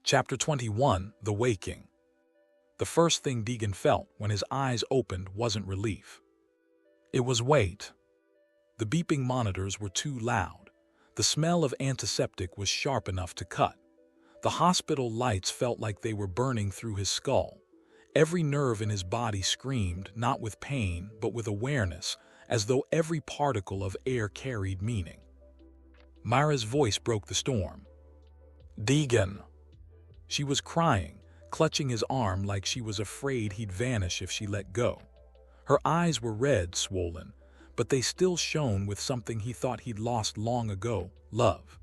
Chapter 21, The Waking. The first thing Deagan felt when his eyes opened wasn't relief. It was weight. The beeping monitors were too loud. The smell of antiseptic was sharp enough to cut. The hospital lights felt like they were burning through his skull. Every nerve in his body screamed, not with pain, but with awareness, as though every particle of air carried meaning. Myra's voice broke the storm. "Deagan!" She was crying, clutching his arm like she was afraid he'd vanish if she let go. Her eyes were red, swollen, but they still shone with something he thought he'd lost long ago: love.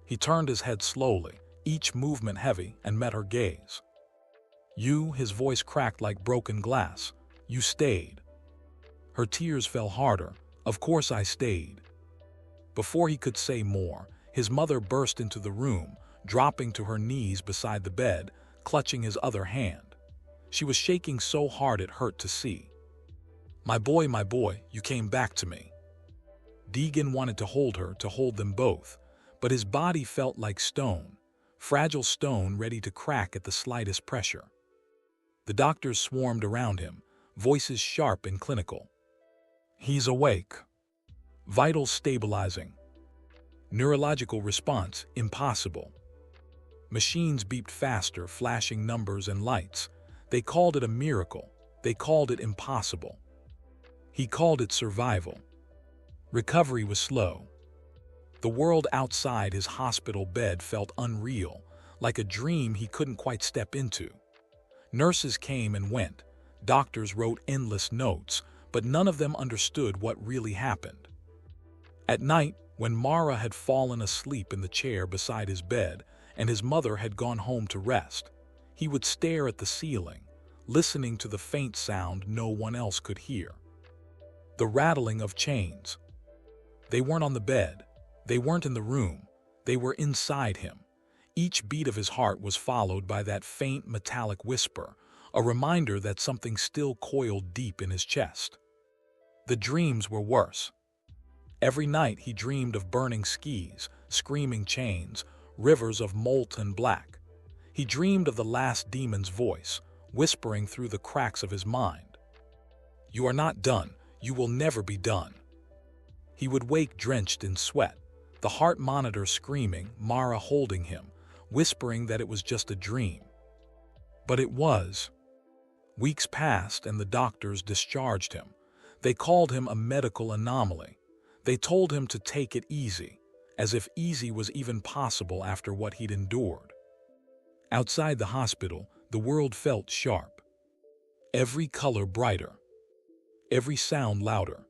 He turned his head slowly, each movement heavy, and met her gaze. "You," his voice cracked like broken glass, "you stayed." Her tears fell harder. "Of course I stayed." Before he could say more, his mother burst into the room, dropping to her knees beside the bed, clutching his other hand. She was shaking so hard it hurt to see. My boy, you came back to me." Deagan wanted to hold her, to hold them both, but his body felt like stone, fragile stone ready to crack at the slightest pressure. The doctors swarmed around him, voices sharp and clinical. "He's awake. Vitals stabilizing. Neurological response impossible." Machines beeped faster, flashing numbers and lights. They called it a miracle. They called it impossible. He called it survival. Recovery was slow. The world outside his hospital bed felt unreal, like a dream he couldn't quite step into. Nurses came and went. Doctors wrote endless notes, but none of them understood what really happened. At night, when Mara had fallen asleep in the chair beside his bed and his mother had gone home to rest, he would stare at the ceiling, listening to the faint sound no one else could hear. The rattling of chains. They weren't on the bed. They weren't in the room. They were inside him. Each beat of his heart was followed by that faint metallic whisper, a reminder that something still coiled deep in his chest. The dreams were worse. Every night he dreamed of burning skis, screaming chains, rivers of molten black. He dreamed of the last demon's voice, whispering through the cracks of his mind. "You are not done. You will never be done." He would wake drenched in sweat, the heart monitor screaming, Mara holding him, whispering that it was just a dream. But it was. Weeks passed and the doctors discharged him. They called him a medical anomaly. They told him to take it easy, as if easy was even possible after what he'd endured. Outside the hospital, the world felt sharp. Every color brighter. Every sound louder.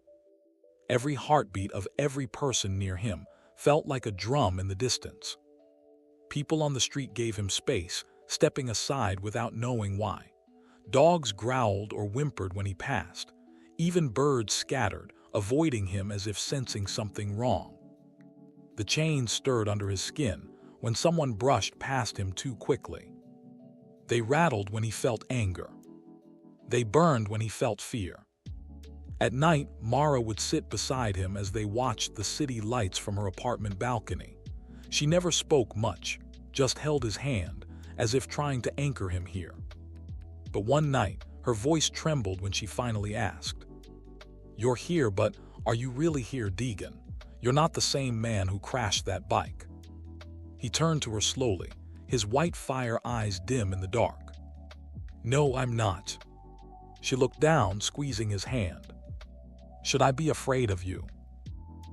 Every heartbeat of every person near him felt like a drum in the distance. People on the street gave him space, stepping aside without knowing why. Dogs growled or whimpered when he passed. Even birds scattered, avoiding him as if sensing something wrong. The chains stirred under his skin when someone brushed past him too quickly. They rattled when he felt anger. They burned when he felt fear. At night, Mara would sit beside him as they watched the city lights from her apartment balcony. She never spoke much, just held his hand, as if trying to anchor him here. But one night, her voice trembled when she finally asked, "You're here, but are you really here, Deagan? You're not the same man who crashed that bike." He turned to her slowly, his white fire eyes dim in the dark. "No, I'm not." She looked down, squeezing his hand. "Should I be afraid of you?"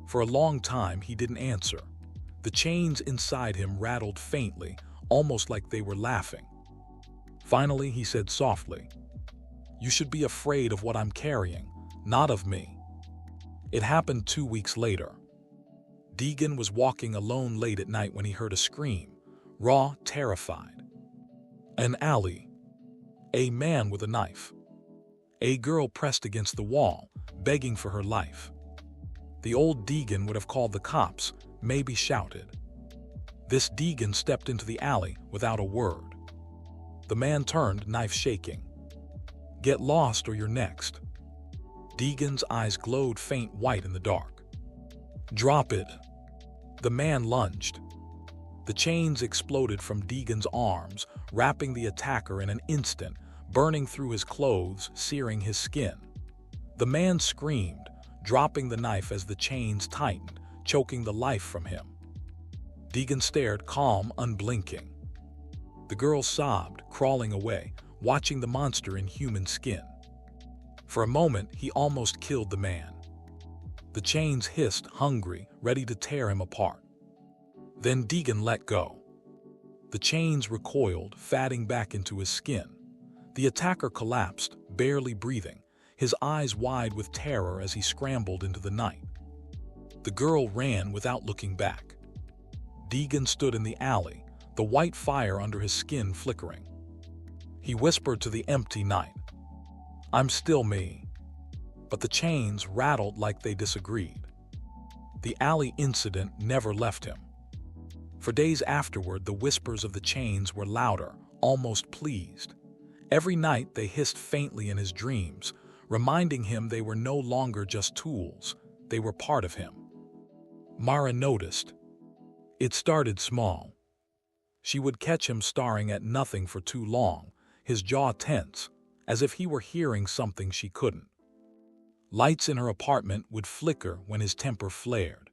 For a long time, he didn't answer. The chains inside him rattled faintly, almost like they were laughing. Finally, he said softly, "You should be afraid of what I'm carrying, not of me." It happened 2 weeks later. Deagan was walking alone late at night when he heard a scream, raw, terrified. An alley. A man with a knife. A girl pressed against the wall, begging for her life. The old Deagan would have called the cops, maybe shouted. This Deagan stepped into the alley without a word. The man turned, knife shaking. "Get lost or you're next." Deagan's eyes glowed faint white in the dark. "Drop it." The man lunged. The chains exploded from Deagan's arms, wrapping the attacker in an instant, burning through his clothes, searing his skin. The man screamed, dropping the knife as the chains tightened, choking the life from him. Deagan stared, calm, unblinking. The girl sobbed, crawling away, watching the monster in human skin. For a moment, he almost killed the man. The chains hissed, hungry, ready to tear him apart. Then Deagan let go. The chains recoiled, fatting back into his skin. The attacker collapsed, barely breathing, his eyes wide with terror as he scrambled into the night. The girl ran without looking back. Deagan stood in the alley, the white fire under his skin flickering. He whispered to the empty night, "I'm still me." But the chains rattled like they disagreed. The alley incident never left him. For days afterward, the whispers of the chains were louder, almost pleased. Every night they hissed faintly in his dreams, reminding him they were no longer just tools, they were part of him. Mara noticed. It started small. She would catch him staring at nothing for too long, his jaw tense, as if he were hearing something she couldn't. Lights in her apartment would flicker when his temper flared.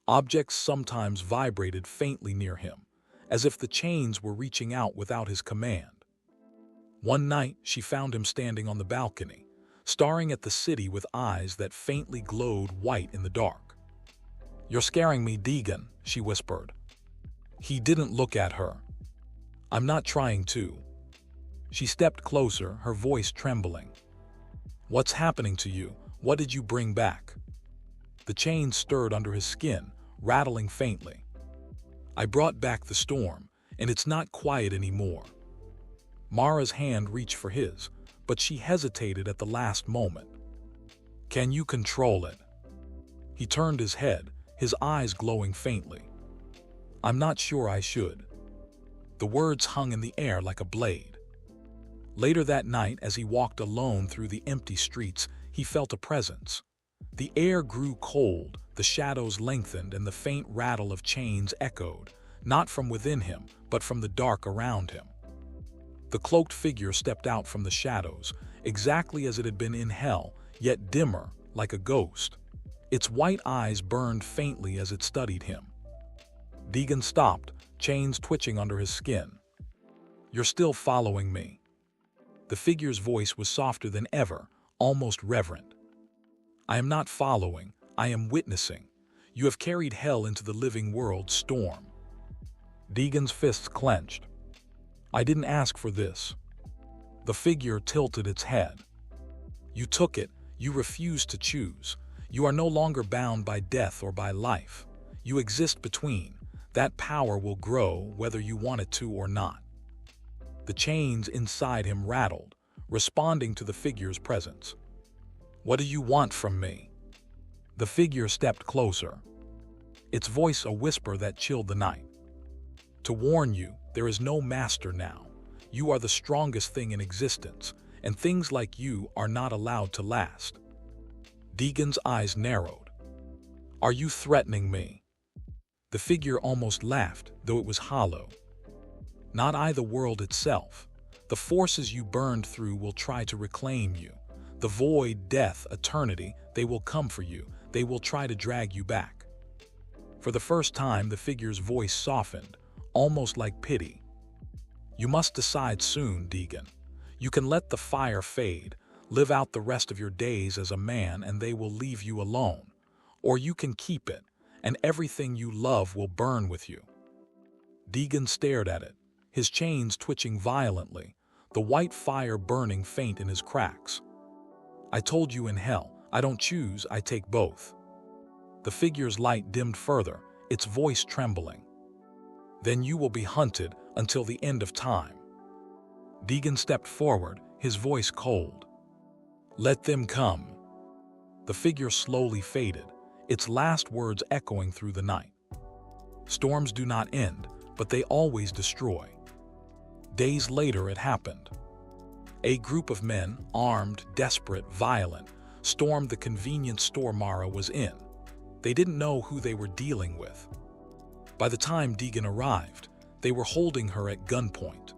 Objects sometimes vibrated faintly near him, as if the chains were reaching out without his command. One night, she found him standing on the balcony, staring at the city with eyes that faintly glowed white in the dark. "You're scaring me, Deagan," she whispered. He didn't look at her. "I'm not trying to." She stepped closer, her voice trembling. "What's happening to you? What did you bring back?" The chains stirred under his skin, rattling faintly. "I brought back the storm, and it's not quiet anymore." Mara's hand reached for his, but she hesitated at the last moment. "Can you control it?" He turned his head, his eyes glowing faintly. "I'm not sure I should." The words hung in the air like a blade. Later that night, as he walked alone through the empty streets, he felt a presence. The air grew cold, the shadows lengthened, and the faint rattle of chains echoed, not from within him, but from the dark around him. The cloaked figure stepped out from the shadows, exactly as it had been in hell, yet dimmer, like a ghost. Its white eyes burned faintly as it studied him. Deagan stopped, chains twitching under his skin. "You're still following me." The figure's voice was softer than ever, almost reverent. "I am not following, I am witnessing. You have carried hell into the living world, Storm." Deagan's fists clenched. "I didn't ask for this." The figure tilted its head. "You took it, you refused to choose. You are no longer bound by death or by life. You exist between. That power will grow whether you want it to or not." The chains inside him rattled, responding to the figure's presence. "What do you want from me?" The figure stepped closer, its voice a whisper that chilled the night. "To warn you, there is no master now. You are the strongest thing in existence, and things like you are not allowed to last." Deagan's eyes narrowed. "Are you threatening me?" The figure almost laughed, though it was hollow. "Not I, the world itself. The forces you burned through will try to reclaim you. The void, death, eternity, they will come for you. They will try to drag you back." For the first time, the figure's voice softened, almost like pity. "You must decide soon, Deagan. You can let the fire fade, live out the rest of your days as a man, and they will leave you alone. Or you can keep it, and everything you love will burn with you." Deagan stared at it, his chains twitching violently, the white fire burning faint in his cracks. "I told you in hell, I don't choose, I take both." The figure's light dimmed further, its voice trembling. "Then you will be hunted until the end of time." Deagan stepped forward, his voice cold. "Let them come." The figure slowly faded, its last words echoing through the night. Storms do not end, but they always destroy. Days later it happened. A group of men, armed, desperate, violent, stormed the convenience store Mara was in. They didn't know who they were dealing with. By the time Deagan arrived, they were holding her at gunpoint.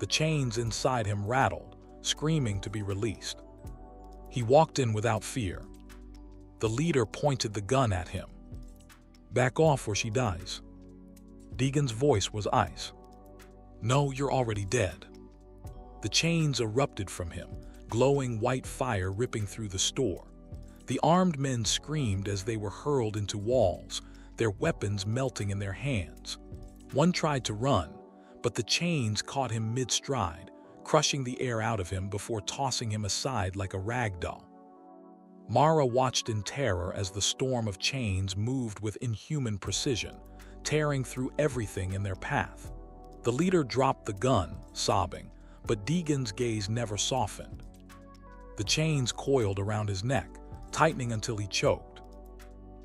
The chains inside him rattled, screaming to be released. He walked in without fear. The leader pointed the gun at him. "Back off or she dies." Deagan's voice was ice. "No, you're already dead." The chains erupted from him, glowing white fire ripping through the store. The armed men screamed as they were hurled into walls, their weapons melting in their hands. One tried to run, but the chains caught him mid-stride, crushing the air out of him before tossing him aside like a rag doll. Mara watched in terror as the storm of chains moved with inhuman precision, tearing through everything in their path. The leader dropped the gun, sobbing, but Deagan's gaze never softened. The chains coiled around his neck, tightening until he choked.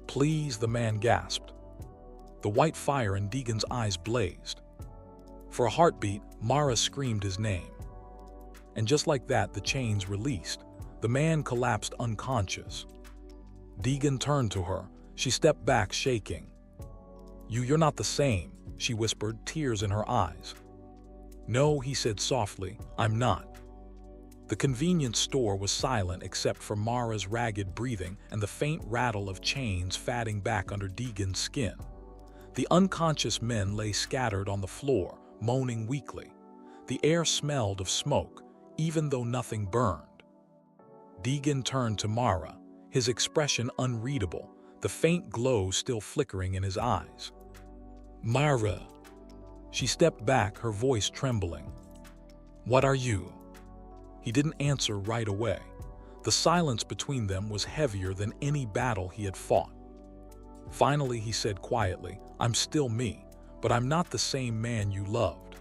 "Please," the man gasped. The white fire in Deagan's eyes blazed. For a heartbeat, Mara screamed his name. And just like that, the chains released. The man collapsed unconscious. Deagan turned to her. She stepped back, shaking. You're not the same," she whispered, tears in her eyes. "No," he said softly, "I'm not." The convenience store was silent except for Mara's ragged breathing and the faint rattle of chains fatting back under Deagan's skin. The unconscious men lay scattered on the floor, moaning weakly. The air smelled of smoke, even though nothing burned. Deagan turned to Mara, his expression unreadable, the faint glow still flickering in his eyes. "Mara." She stepped back, her voice trembling. "What are you?" He didn't answer right away. The silence between them was heavier than any battle he had fought. Finally, he said quietly, "I'm still me, but I'm not the same man you loved."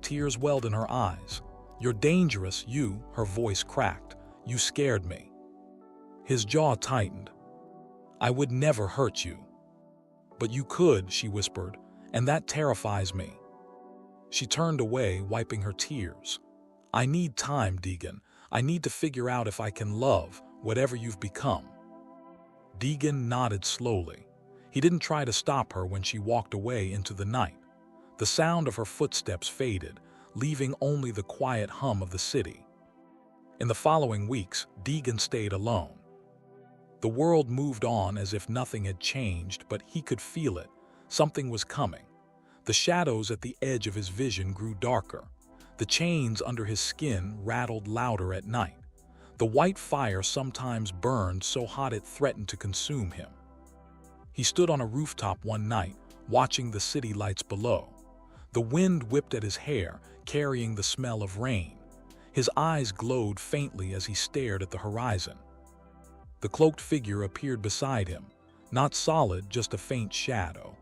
Tears welled in her eyes. "You're dangerous, you," her voice cracked. "You scared me." His jaw tightened. "I would never hurt you." "But you could," she whispered, "and that terrifies me." She turned away, wiping her tears. "I need time, Deagan. I need to figure out if I can love whatever you've become." Deagan nodded slowly. He didn't try to stop her when she walked away into the night. The sound of her footsteps faded, leaving only the quiet hum of the city. In the following weeks, Deagan stayed alone. The world moved on as if nothing had changed, but he could feel it. Something was coming. The shadows at the edge of his vision grew darker. The chains under his skin rattled louder at night. The white fire sometimes burned so hot it threatened to consume him. He stood on a rooftop one night, watching the city lights below. The wind whipped at his hair, carrying the smell of rain. His eyes glowed faintly as he stared at the horizon. The cloaked figure appeared beside him, not solid, just a faint shadow.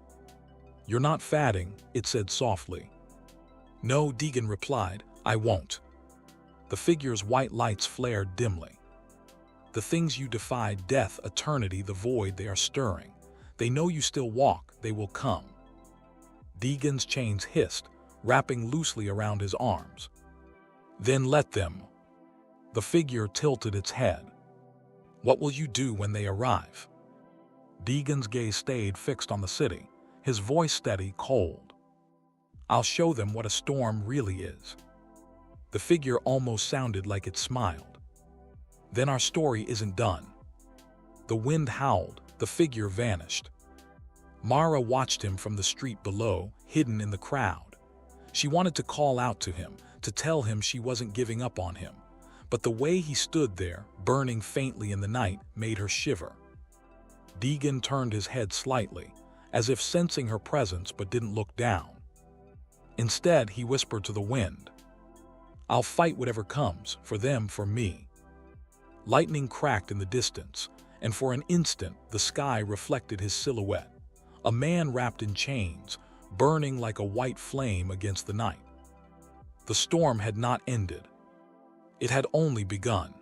"You're not fatting," it said softly. "No," Deagan replied, "I won't." The figure's white lights flared dimly. "The things you defied, death, eternity, the void, they are stirring. They know you still walk, they will come." Deagan's chains hissed, wrapping loosely around his arms. "Then let them." The figure tilted its head. "What will you do when they arrive?" Deagan's gaze stayed fixed on the city, his voice steady, cold. "I'll show them what a storm really is." The figure almost sounded like it smiled. "Then our story isn't done." The wind howled, the figure vanished. Mara watched him from the street below, hidden in the crowd. She wanted to call out to him, to tell him she wasn't giving up on him, but the way he stood there, burning faintly in the night, made her shiver. Deagan turned his head slightly, as if sensing her presence but didn't look down. Instead, he whispered to the wind, "I'll fight whatever comes, for them, for me." Lightning cracked in the distance, and for an instant the sky reflected his silhouette, a man wrapped in chains, burning like a white flame against the night. The storm had not ended. It had only begun.